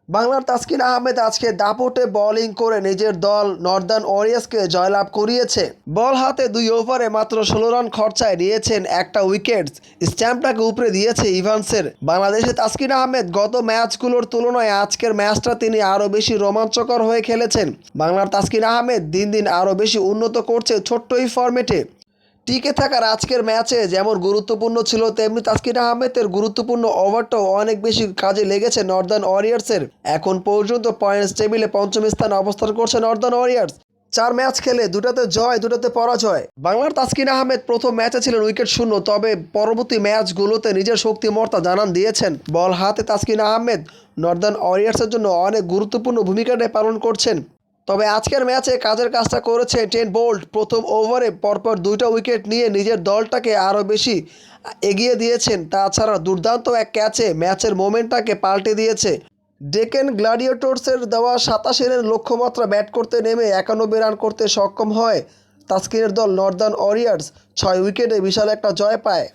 বাংলার তাসকিন আহমেদ আজকে দাপটে বোলিং করে নিজের দল নর্দার্ন ওয়ারিয়র্সকে জয়লাভ করিয়েছে। বল হাতে 2 ওভারে মাত্র 16 রান খরচায় নিয়েছেন একটা উইকেট। স্ট্যাম্পটাকে উপরে দিয়েছে ইভান্সের। বাংলাদেশে তাসকিন আহমেদ গত ম্যাচগুলোর তুলনায় আজকের ম্যাচটা তিনি আরও বেশি রোমাঞ্চকর হয়ে খেলেছেন। বাংলার তাসকিন আহমেদ দিন দিন আরও বেশি উন্নত করছে ছোট্ট এই ফরম্যাটে। টিকে থাকার আজকের ম্যাচে যেমন গুরুত্বপূর্ণ ছিল, তেমনি তাসকিন আহমেদের গুরুত্বপূর্ণ ওভারটাও অনেক বেশি কাজে লেগেছে নর্দার্ন ওয়ারিয়র্সের। এখন পর্যন্ত পয়েন্টস টেবিলে পঞ্চম স্থানে অবস্থান করছে নর্দার্ন ওয়ারিয়র্স। 4 ম্যাচ খেলে দুটাতে জয়, দুটাতে পরাজয়। বাংলার তাসকিন আহমেদ প্রথম ম্যাচে ছিলেন উইকেট শূন্য, তবে পরবর্তী ম্যাচগুলোতে নিজের শক্তিমত্তা জানান দিয়েছেন। বল হাতে তাসকিন আহমেদ নর্দার্ন ওয়ারিয়র্সের জন্য অনেক গুরুত্বপূর্ণ ভূমিকাটা পালন করছেন। তবে আজকের ম্যাচে কাজের কাজটা করেছে ট্রেন্ট বোল্ট। প্রথম ওভারে পরপর 2টা উইকেট নিয়ে নিজের দলটাকে আরও বেশি এগিয়ে দিয়েছেন। তাছাড়া দুর্দান্ত এক ক্যাচে ম্যাচের মোমেন্টটাকে পাল্টে দিয়েছে। ডেকেন গ্ল্যাডিয়েটর্সের দেওয়া 87 রানের লক্ষ্যমাত্রা ব্যাট করতে নেমে 91 রান করতে সক্ষম হয় তাসকিনের দল নর্দার্ন ওয়ারিয়র্স। 6 উইকেটে বিশাল একটা জয় পায়।